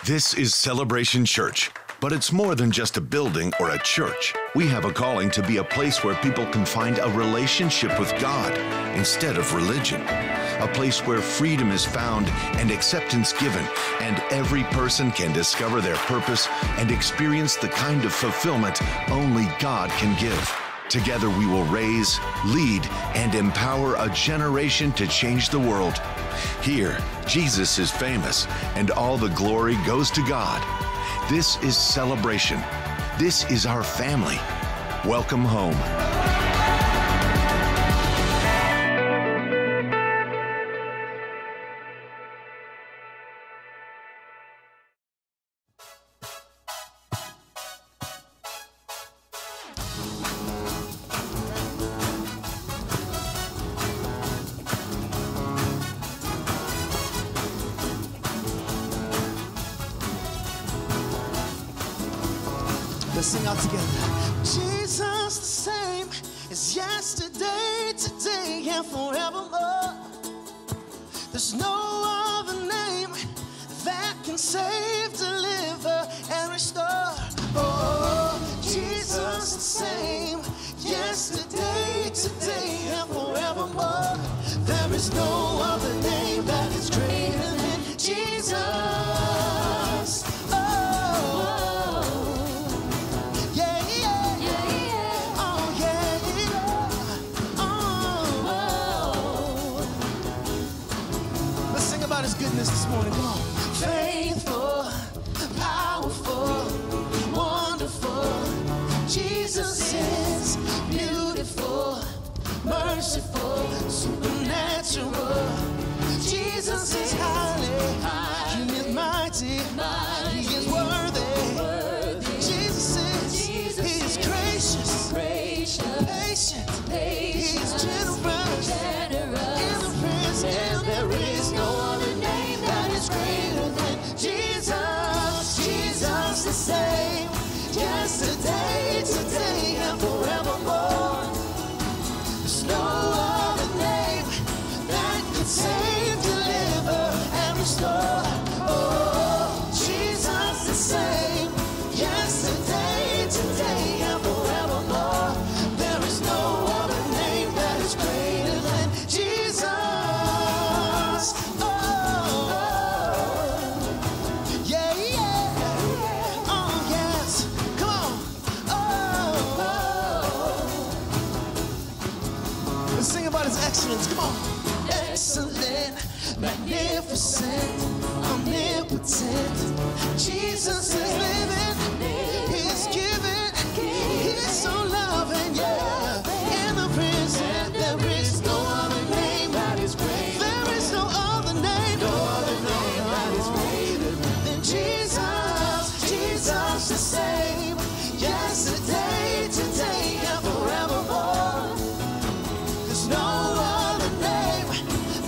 This is Celebration Church, but it's more than just a building or a church. We have a calling to be a place where people can find a relationship with God instead of religion. A place where freedom is found and acceptance given, and every person can discover their purpose and experience the kind of fulfillment only God can give. Together we will raise, lead, and empower a generation to change the world. Here, Jesus is famous, and all the glory goes to God. This is Celebration. This is our family. Welcome home. Let's sing out together. Jesus the same as yesterday, today, and forevermore. There's no other name that can save, deliver, and restore. Oh, Jesus the same yesterday, today, and forevermore. There is no other name that is greater than Jesus. Goodness this morning, come on. Faithful, powerful, wonderful. Jesus is beautiful, merciful, supernatural. Jesus is highly, He is mighty, He is worthy. Jesus is, He is gracious, patient, He is generous, in the Prince, and there is no other name that is greater than Jesus. Jesus the same, yesterday, today, and forevermore. There's no other name that can save, deliver, and restore. Oh, Jesus the same, yesterday, today, and forevermore. There is no other name that is greater than Jesus. Excellence, come on. Excellent, magnificent, omnipotent. Jesus is living, He's giving, He's so loving, yeah. In the present, there is no other name that is greater. There is no other name, that is greater than Jesus. Jesus the same, yesterday, today, and forevermore. There's no other name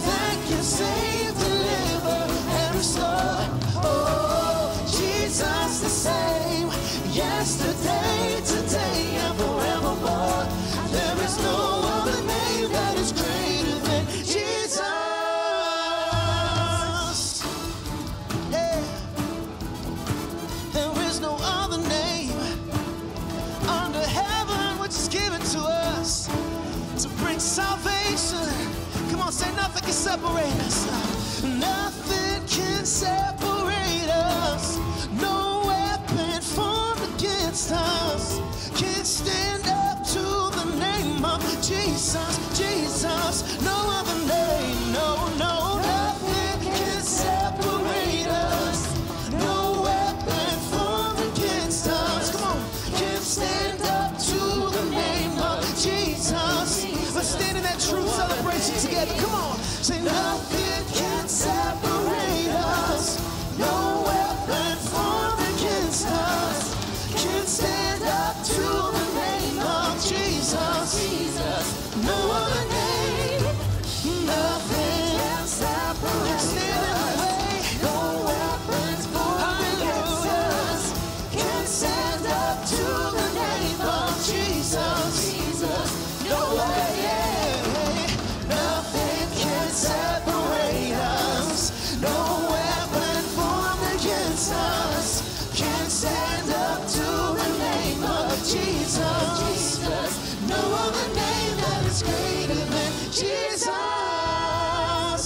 that can save, deliver, and restore. Oh, Jesus the same, yesterday, today, and forevermore. There is no other name that is greater than Jesus. Yeah. There is no other name under heaven which is given to us to bring salvation. Come on, say nothing can separate us. Nothing can separate us. No weapon formed against us can stand up to the name of Jesus. Jesus, no other name, no, nothing can separate us. No weapon formed against us, come on, can stand up to the name of Jesus. Let's stand in that true celebration together. Come on. Say nothing Jesus can stand up to the name of Jesus. No other name that is greater than Jesus.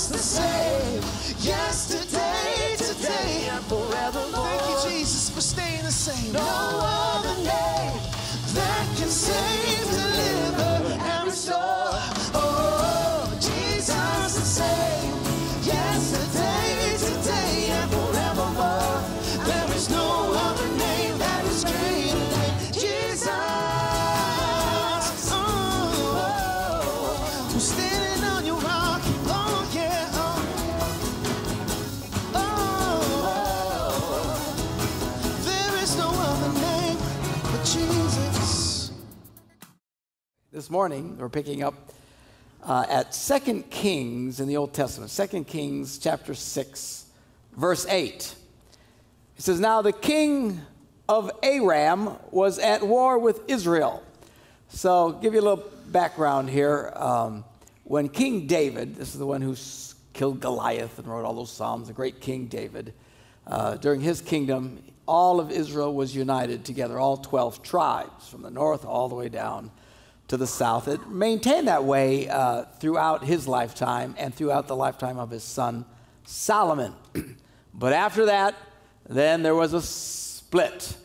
The same yesterday, today, and forevermore. Thank you, Jesus, for staying the same. No other name that can save, deliver, and restore. Oh, Jesus the same yesterday, today, and forevermore. There is no other name that is greater than Jesus. Oh, I'm standing on your rock. Oh, yeah. Oh, there is no other name but Jesus. This morning, we're picking up at 2 Kings in the Old Testament, 2 Kings chapter 6, verse 8. It says, now the king of Aram was at war with Israel. So, give you a little background here. When King David, this is the one who killed Goliath and wrote all those Psalms, the great King David, during his kingdom, all of Israel was united together, all 12 tribes, from the north all the way down to the south. It maintained that way throughout his lifetime and throughout the lifetime of his son Solomon. But after that, then there was a split.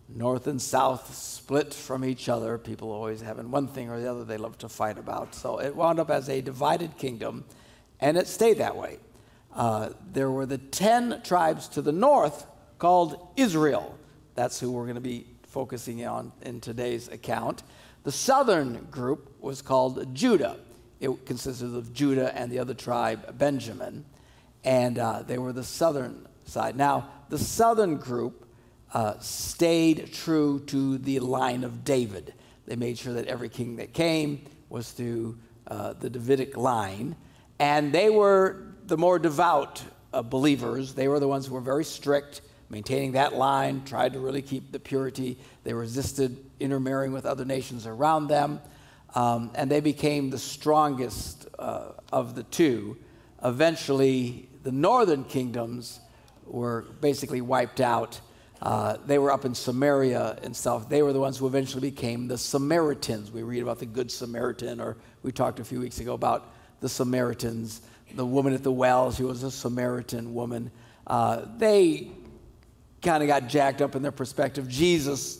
North and south split from each other. People always having one thing or the other they love to fight about. So it wound up as a divided kingdom, and it stayed that way. There were the 10 tribes to the north called Israel. That's who we're going to be focusing on in today's account. The southern group was called Judah. It consisted of Judah and the other tribe, Benjamin, and they were the southern side. Now, the southern group stayed true to the line of David. They made sure that every king that came was through the Davidic line, and they were the more devout believers. They were the ones who were very strict, maintaining that line, tried to really keep the purity. They resisted intermarrying with other nations around them, and they became the strongest of the two. Eventually, the northern kingdoms were basically wiped out. They were up in Samaria and stuff. They were the ones who eventually became the Samaritans. We read about the Good Samaritan, or we talked a few weeks ago about the Samaritans. The woman at the well, she was a Samaritan woman. They kind of got jacked up in their perspective. Jesus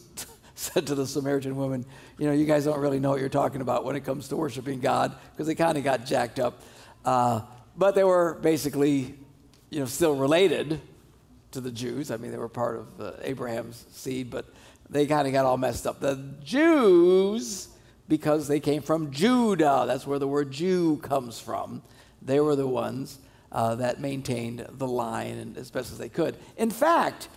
said to the Samaritan woman, you know, you guys don't really know what you're talking about when it comes to worshiping God, because they kind of got jacked up. But they were basically, you know, still related to the Jews. I mean, they were part of Abraham's seed, but they kind of got all messed up. The Jews, because they came from Judah, that's where the word Jew comes from, they were the ones that maintained the line and as best as they could. In fact,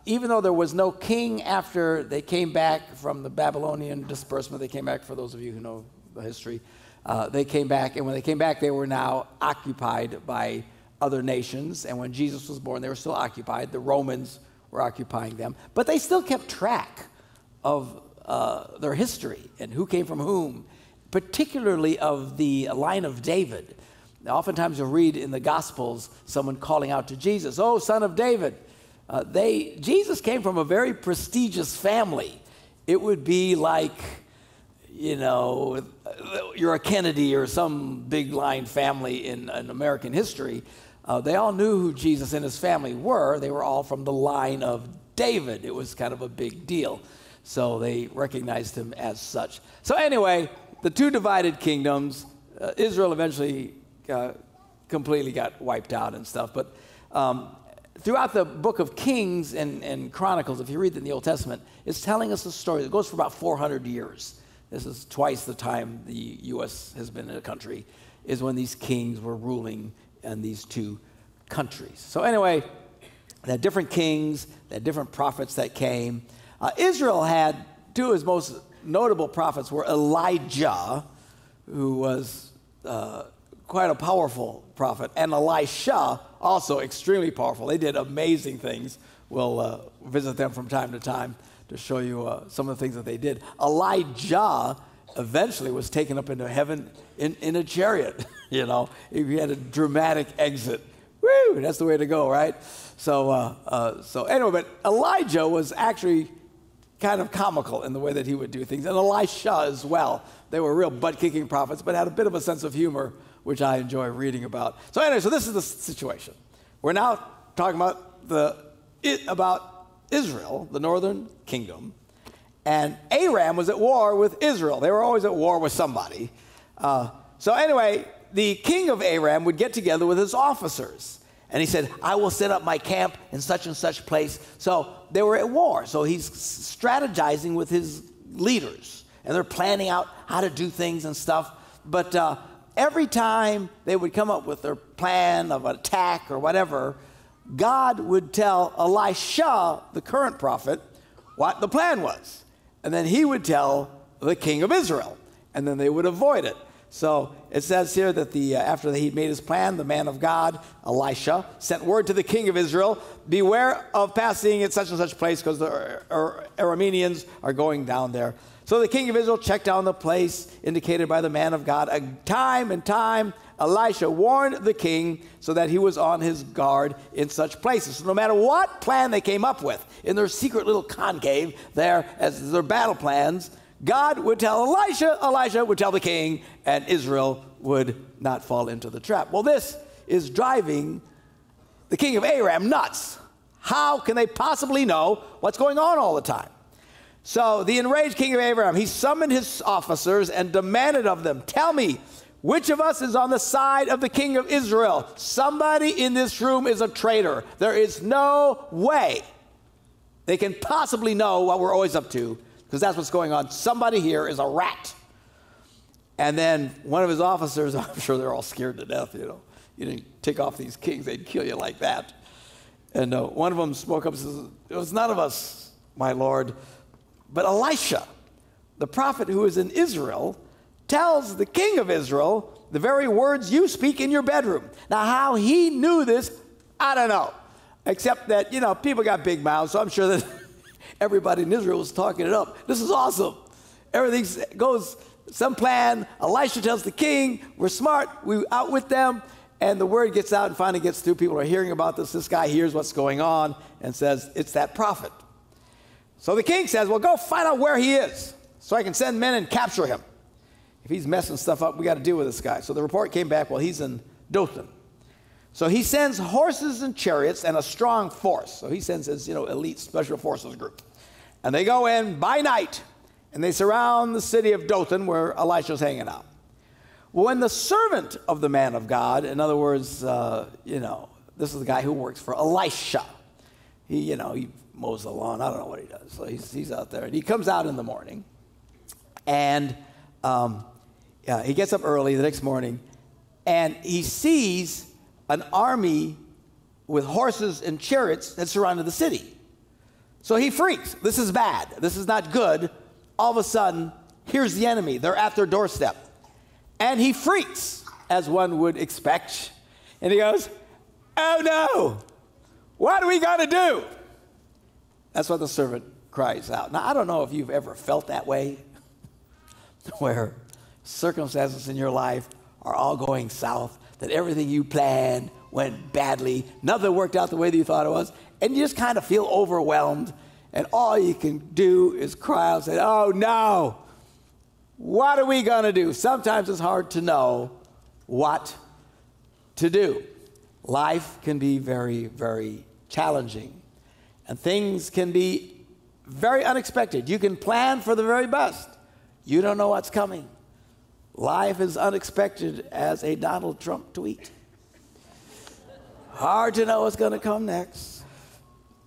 even though there was no king after they came back from the Babylonian disbursement, they came back, for those of you who know the history, they came back, and when they came back, they were now occupied by other nations, and when Jesus was born, they were still occupied. The Romans were occupying them, but they still kept track of their history and who came from whom, particularly of the line of David. Now, oftentimes you'll read in the Gospels someone calling out to Jesus, "Oh, son of David." Jesus came from a very prestigious family. It would be like, you know, you're a Kennedy or some big line family in American history. They all knew who Jesus and his family were. They were all from the line of David. It was kind of a big deal. So they recognized him as such. So anyway, the two divided kingdoms, Israel eventually completely got wiped out and stuff. But throughout the book of Kings and Chronicles, if you read in the Old Testament, it's telling us a story that goes for about 400 years. This is twice the time the U.S. has been in a country, is when these kings were ruling in these two countries. So anyway, they had different kings, they had different prophets that came. Israel had two of his most notable prophets were Elijah, who was quite a powerful prophet, and Elisha, also extremely powerful. They did amazing things. We'll visit them from time to time to show you some of the things that they did. Elijah eventually was taken up into heaven in a chariot. You know, he had a dramatic exit Woo! That's the way to go, right? So anyway, but Elijah was actually kind of comical in the way that he would do things, and Elisha as well. They were real butt-kicking prophets, but had a bit of a sense of humor, which I enjoy reading about. So anyway, so this is the situation. We're now talking about Israel, the northern kingdom, and Aram was at war with Israel. They were always at war with somebody. So anyway, the king of Aram would get together with his officers, and he said, I will set up my camp in such and such place. So they were at war. So he's strategizing with his leaders, and they're planning out how to do things and stuff. But every time they would come up with their plan of attack or whatever, God would tell Elisha, the current prophet, what the plan was. And then he would tell the king of Israel, and then they would avoid it. So it says here that after he made his plan, the man of God, Elisha, sent word to the king of Israel, beware of passing at such and such place because the Arameans are going down there. So the king of Israel checked down the place indicated by the man of God. Time and time, Elisha warned the king so that he was on his guard in such places. So no matter what plan they came up with in their secret little concave there as their battle plans, God would tell Elisha, Elisha would tell the king, and Israel would not fall into the trap. Well, this is driving the king of Aram nuts. How can they possibly know what's going on all the time? So the enraged king of Aram, he summoned his officers and demanded of them, tell me, which of us is on the side of the king of Israel? Somebody in this room is a traitor. There is no way they can possibly know what we're always up to, because that's what's going on. Somebody here is a rat. And then one of his officers, I'm sure they're all scared to death, you know. You didn't take off these kings, they'd kill you like that. And one of them spoke up and says, it was none of us, my lord, but Elisha, the prophet who is in Israel, tells the king of Israel the very words you speak in your bedroom. Now, how he knew this, I don't know. Except that, you know, people got big mouths, so I'm sure that everybody in Israel was talking it up. This is awesome. Everything goes, some plan. Elisha tells the king, we're smart, we out with them, and the word gets out and finally gets through. People are hearing about this. This guy hears what's going on and says, it's that prophet. So the king says, well, go find out where he is so I can send men and capture him. If he's messing stuff up, we got to deal with this guy. So the report came back, well, he's in Dothan. So he sends horses and chariots and a strong force. So he sends his, elite special forces group. And they go in by night, and they surround the city of Dothan where Elisha's hanging out. When the servant of the man of God, in other words, this is the guy who works for Elisha. He mows the lawn. I don't know what he does. So he's out there. And he comes out in the morning, and he gets up early the next morning, and he sees an army with horses and chariots that surrounded the city. So he freaks. This is bad. This is not good. All of a sudden, here's the enemy. They're at their doorstep. And he freaks, as one would expect. And he goes, oh no, what are we going to do? That's what the servant cries out. Now, I don't know if you've ever felt that way, where circumstances in your life are all going south, that everything you planned went badly, nothing worked out the way that you thought it was, and you just kind of feel overwhelmed, and all you can do is cry out and say, oh no, what are we going to do? Sometimes it's hard to know what to do. Life can be very, very challenging, and things can be very unexpected. You can plan for the very best. You don't know what's coming. Life is unexpected as a Donald Trump tweet. Hard to know what's going to come next.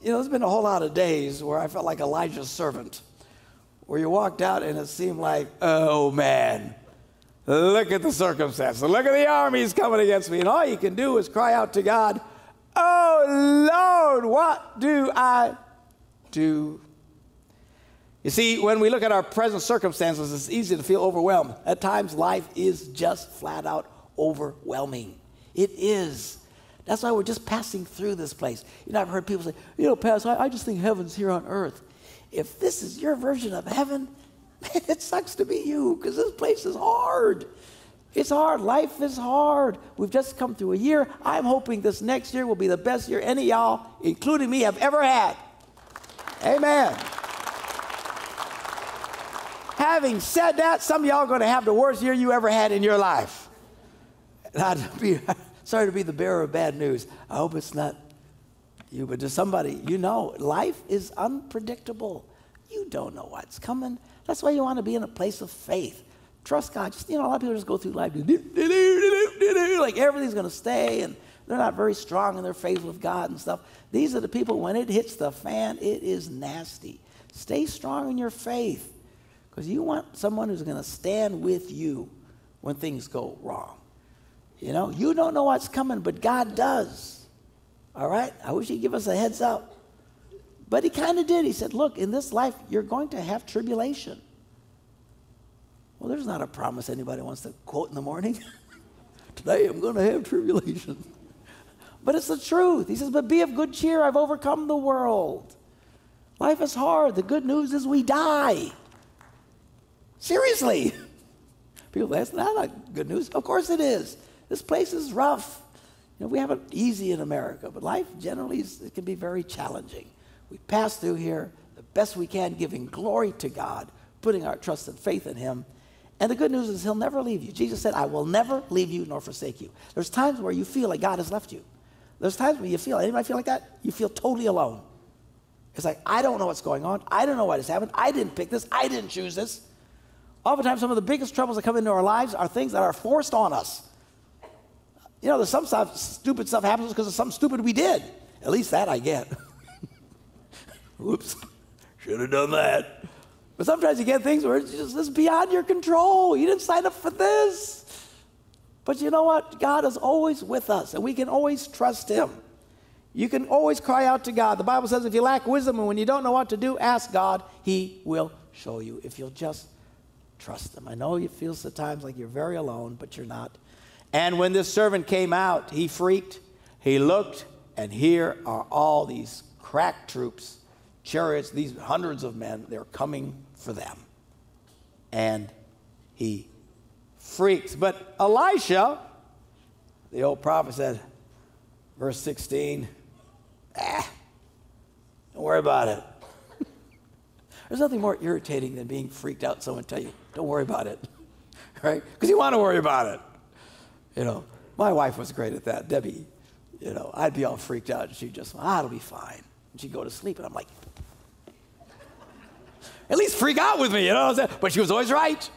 There's been a whole lot of days where I felt like Elijah's servant, where you walked out and it seemed like, oh man, look at the circumstances. Look at the armies coming against me. And all you can do is cry out to God, oh Lord, what do I do? You see, when we look at our present circumstances, it's easy to feel overwhelmed. At times, life is just flat out overwhelming. It is. That's why we're just passing through this place. I've heard people say, Pastor, I just think heaven's here on earth. If this is your version of heaven, man, it sucks to be you, because this place is hard. It's hard. Life is hard. We've just come through a year. I'm hoping this next year will be the best year any of y'all, including me, have ever had. Amen. Having said that, some of y'all are going to have the worst year you ever had in your life. Sorry to be the bearer of bad news. I hope it's not you, but just somebody. You know, life is unpredictable. You don't know what's coming. That's why you want to be in a place of faith. Trust God. Just, a lot of people just go through life like everything's going to stay, and they're not very strong in their faith with God and stuff. These are the people, when it hits the fan, it is nasty. Stay strong in your faith, because you want someone who's going to stand with you when things go wrong. You don't know what's coming, but God does. All right? I wish he'd give us a heads up. But he kind of did. He said, look, in this life, you're going to have tribulation. Well, there's not a promise anybody wants to quote in the morning. Today I'm going to have tribulation. But it's the truth. He says, but be of good cheer. I've overcome the world. Life is hard. The good news is we die. Seriously. People say, that's not good news. Of course it is. This place is rough. We have it easy in America, but life generally it can be very challenging. We pass through here the best we can, giving glory to God, putting our trust and faith in him. And the good news is he'll never leave you. Jesus said, I will never leave you nor forsake you. There's times where you feel like God has left you. There's times where anybody feel like that? You feel totally alone. It's like, I don't know what's going on. I don't know what has happened. I didn't pick this. I didn't choose this. Oftentimes, some of the biggest troubles that come into our lives are things that are forced on us. There's some stupid stuff happens because of something stupid we did. At least that I get. Whoops, should have done that. But sometimes you get things where it's beyond your control. You didn't sign up for this. But you know what? God is always with us, and we can always trust him. You can always cry out to God. The Bible says if you lack wisdom and when you don't know what to do, ask God. He will show you if you'll just trust him. I know you feel at times like you're very alone, but you're not. And when this servant came out, he freaked. He looked, and here are all these crack troops, chariots, these hundreds of men. They're coming for them. And he freaks. But Elisha, the old prophet, said, verse 16, don't worry about it. There's nothing more irritating than being freaked out. Someone tell you, don't worry about it, right? Because you want to worry about it. My wife was great at that. Debbie, I'd be all freaked out. And she'd just, it'll be fine. And she'd go to sleep, and I'm like, at least freak out with me, But she was always right.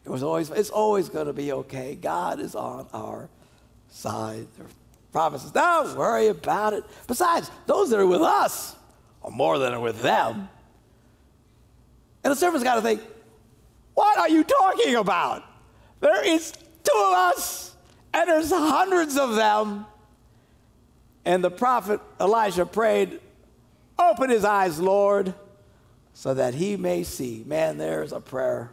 It's always going to be okay. God is on our side. The prophet says, don't worry about it. Besides, those that are with us are more than are with them. And the servant's got to think, what are you talking about? There is 2 of us, and there's hundreds of them. And the prophet Elisha prayed, open his eyes, Lord, so that he may see. Man, there's a prayer.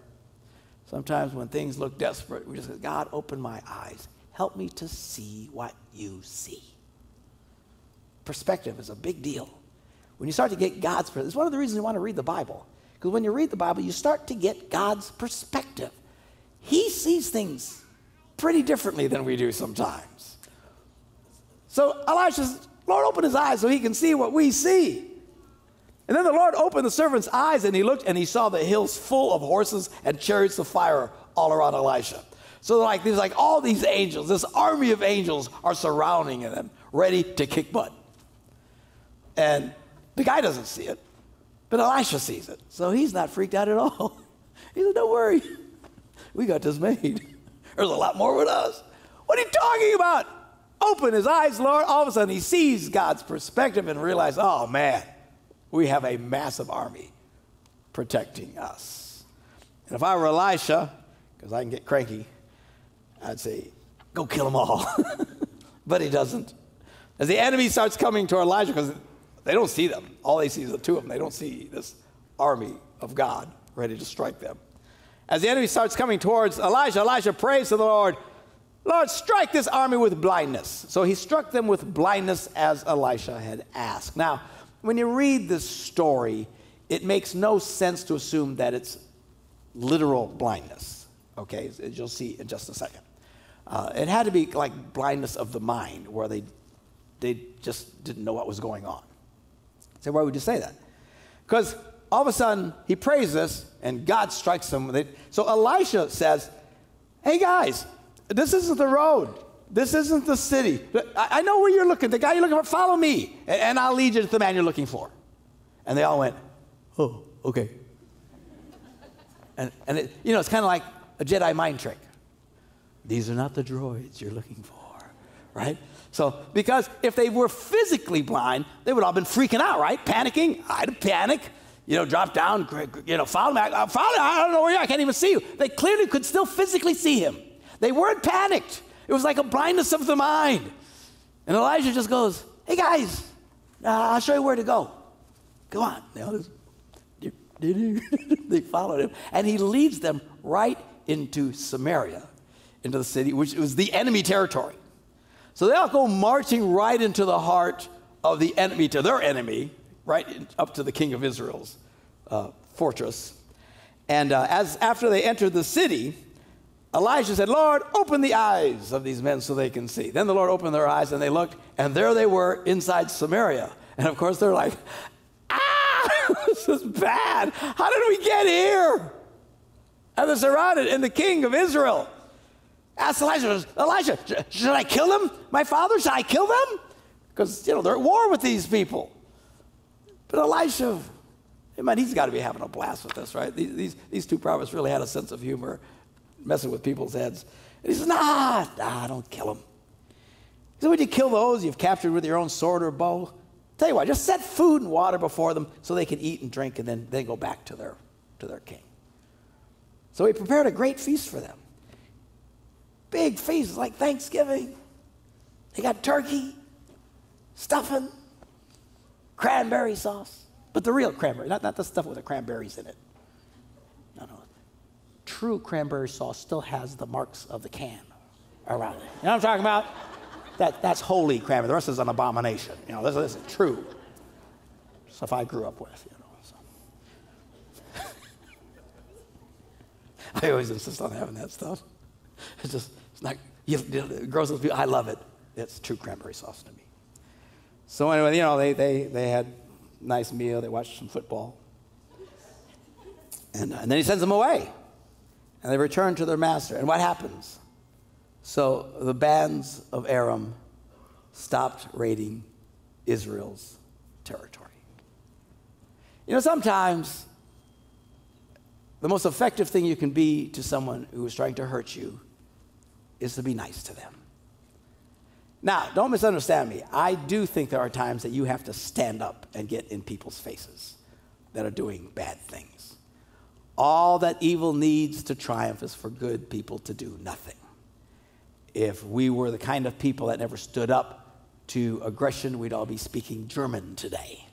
Sometimes when things look desperate, we just say, God, open my eyes. Help me to see what you see. Perspective is a big deal. When you start to get God's perspective, it's one of the reasons you want to read the Bible. Because when you read the Bible, you start to get God's perspective. He sees things pretty differently than we do sometimes. So Elisha says, Lord, open his eyes so he can see what we see. And then the Lord opened the servant's eyes, and he looked, and he saw the hills full of horses and chariots of fire all around Elisha. So there's like all these angels, this army of angels are surrounding them, ready to kick butt. And the guy doesn't see it, but Elisha sees it. So he's not freaked out at all. He said, don't worry, we got this made. There's a lot more with us. What are you talking about? Open his eyes, Lord. All of a sudden, he sees God's perspective and realizes, oh, man, we have a massive army protecting us. And if I were Elisha, because I can get cranky, I'd say, go kill them all. But he doesn't. As the enemy starts coming to Elijah, because they don't see them. All they see is the 2 of them. They don't see this army of God ready to strike them. As the enemy starts coming towards Elijah, Elijah prays to the Lord, Lord, strike this army with blindness. So he struck them with blindness as Elisha had asked. Now, when you read this story, it makes no sense to assume that it's literal blindness. Okay, as you'll see in just a second. It had to be like blindness of the mind, where they just didn't know what was going on. So why would you say that? Because all of a sudden, he prays this, and God strikes them with it. So Elisha says, hey guys, this isn't the road. This isn't the city. I know where you're looking. The guy you're looking for, follow me, and I'll lead you to the man you're looking for. And they all went, oh, okay. And it, it's kind of like a Jedi mind trick. These are not the droids you're looking for, right? So, because if they were physically blind, they would all have been freaking out, right? Panicking. I'd panic. Drop down, follow me. Follow me. I don't know where you are. I can't even see you. They clearly could still physically see him. They weren't panicked. It was like a blindness of the mind. And Elijah just goes, hey, guys, I'll show you where to go. Go on. They followed him. And he leads them right into Samaria, into the city, which was the enemy territory. So they all go marching right into the heart of the enemy, to their enemy, right up to the king of Israel's fortress. And after they entered the city, Elijah said, Lord, open the eyes of these men so they can see. Then the Lord opened their eyes, and they looked, and there they were inside Samaria. And of course, they're like, this is bad. How did we get here? And they're surrounded, and the king of Israel asked Elijah, should I kill them? My father, should I kill them? Because, they're at war with these people. But Elisha, he's got to be having a blast with this, right? These two prophets really had a sense of humor, messing with people's heads. And he says, nah, don't kill them. He said, would you kill those you've captured with your own sword or bow? Tell you what, just set food and water before them so they can eat and drink, and then they go back to their king. So he prepared a great feast for them. Big feast, like Thanksgiving. They got turkey, stuffing, cranberry sauce. But the real cranberry, not the stuff with the cranberries in it. No. True cranberry sauce still has the marks of the can around it. You know what I'm talking about? That's holy cranberry. The rest is an abomination. This is true stuff I grew up with. So. I always insist on having that stuff. It's not, girls and people, I love it. It's true cranberry sauce to me. So anyway, they had a nice meal. They watched some football. And then he sends them away. And they return to their master. And what happens? So the bands of Aram stopped raiding Israel's territory. Sometimes the most effective thing you can be to someone who is trying to hurt you is to be nice to them. Now, don't misunderstand me. I do think there are times that you have to stand up and get in people's faces that are doing bad things. All that evil needs to triumph is for good people to do nothing. If we were the kind of people that never stood up to aggression, we'd all be speaking German today,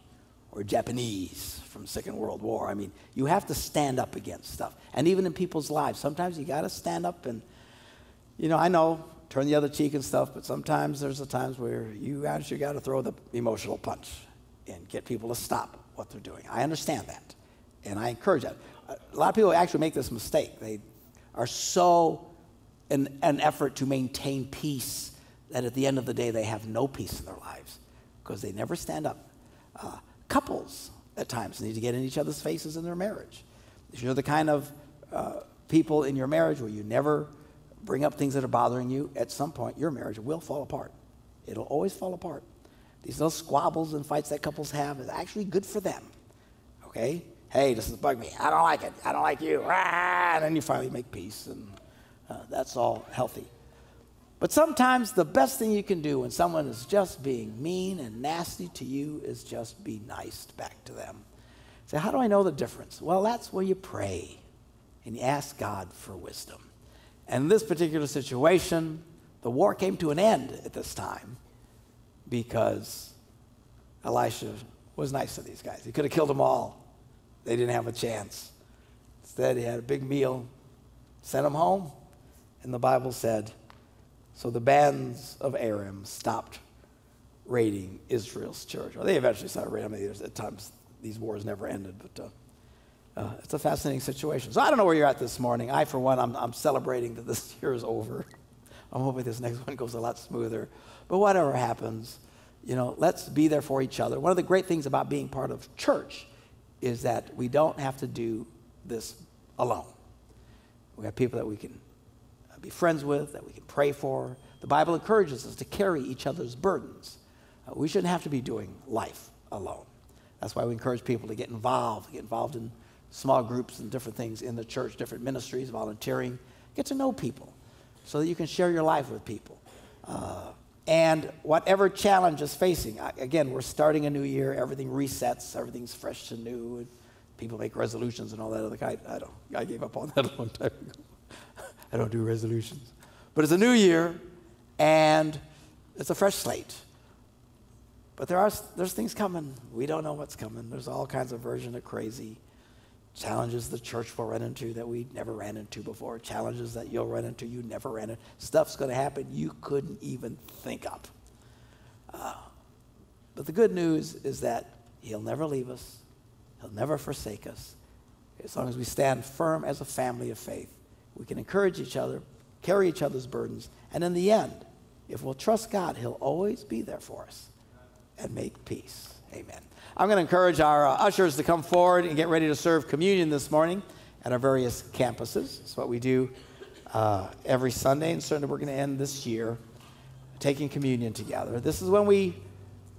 or Japanese from Second World War. You have to stand up against stuff. And even in people's lives, sometimes you got to stand up and, I know, turn the other cheek and stuff, but sometimes there's the times where you actually got to throw the emotional punch and get people to stop what they're doing. I understand that, and I encourage that. A lot of people actually make this mistake. They are so in an effort to maintain peace that at the end of the day they have no peace in their lives because they never stand up. Couples at times need to get in each other's faces in their marriage. If you're the kind of people in your marriage where you never bring up things that are bothering you, at some point your marriage will fall apart. It'll always fall apart. These little squabbles and fights that couples have is actually good for them. Okay? Hey, this is bugging me. I don't like it. I don't like you. And then you finally make peace, and that's all healthy. But sometimes the best thing you can do when someone is just being mean and nasty to you is just be nice back to them. Say, how do I know the difference? Well, that's where you pray and you ask God for wisdom. And in this particular situation, the war came to an end at this time because Elisha was nice to these guys. He could have killed them all. They didn't have a chance. Instead, he had a big meal, sent them home, and the Bible said, so the bands of Aram stopped raiding Israel's territory. Well, they eventually started raiding. At times, these wars never ended, but It's a fascinating situation. So I don't know where you're at this morning. I, for one, I'm celebrating that this year is over. I'm hoping this next one goes a lot smoother. But whatever happens, let's be there for each other. One of the great things about being part of church is that we don't have to do this alone. We have people that we can be friends with, that we can pray for. The Bible encourages us to carry each other's burdens. We shouldn't have to be doing life alone. That's why we encourage people to get involved in small groups and different things in the church, different ministries, volunteering. Get to know people so that you can share your life with people. And whatever challenge is facing, again, we're starting a new year, everything resets, everything's fresh and new, and people make resolutions and all that other kind. I gave up on that a long time ago. I don't do resolutions. But it's a new year, and it's a fresh slate. But there's things coming. We don't know what's coming. There's all kinds of version of crazy. Challenges the church will run into that we never ran into before. Challenges that you'll run into you never ran into. Stuff's going to happen you couldn't even think of. But the good news is that he'll never leave us. He'll never forsake us. As long as we stand firm as a family of faith, we can encourage each other, carry each other's burdens, and in the end, if we'll trust God, he'll always be there for us and make peace. Amen. I'm going to encourage our ushers to come forward and get ready to serve communion this morning at our various campuses. It's what we do every Sunday, and certainly we're going to end this year taking communion together. This is when we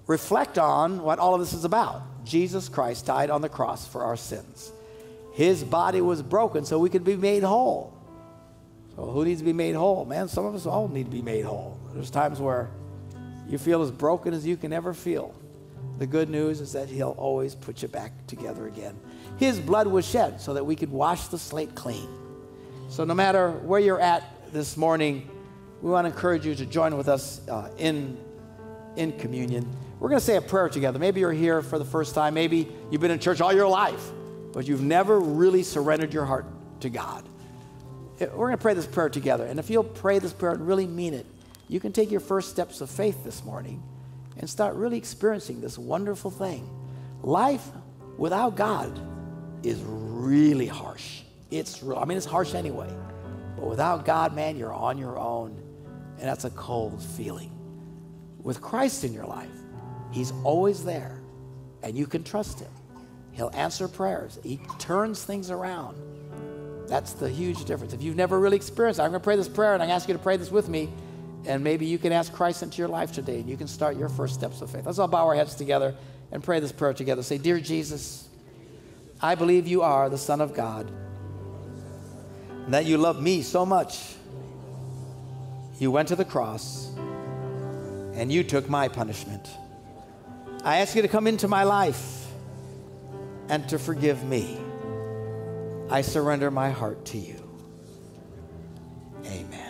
reflect on what all of this is about. Jesus Christ died on the cross for our sins. His body was broken so we could be made whole. So who needs to be made whole? Man, some of us all need to be made whole. There's times where you feel as broken as you can ever feel. The good news is that he'll always put you back together again. His blood was shed so that we could wash the slate clean. So no matter where you're at this morning, we want to encourage you to join with us in communion. We're going to say a prayer together. Maybe you're here for the first time. Maybe you've been in church all your life, but you've never really surrendered your heart to God. We're going to pray this prayer together. And if you'll pray this prayer and really mean it, you can take your first steps of faith this morning and start really experiencing this wonderful thing. Life without God is really harsh. It's harsh anyway. But without God, man, you're on your own. And that's a cold feeling. With Christ in your life, he's always there. And you can trust him. He'll answer prayers. He turns things around. That's the huge difference. If you've never really experienced it, I'm going to pray this prayer, and I ask you to pray this with me. And maybe you can ask Christ into your life today, and you can start your first steps of faith. Let's all bow our heads together and pray this prayer together. Say, Dear Jesus, I believe you are the Son of God, and that you love me so much. You went to the cross, and you took my punishment. I ask you to come into my life and to forgive me. I surrender my heart to you. Amen.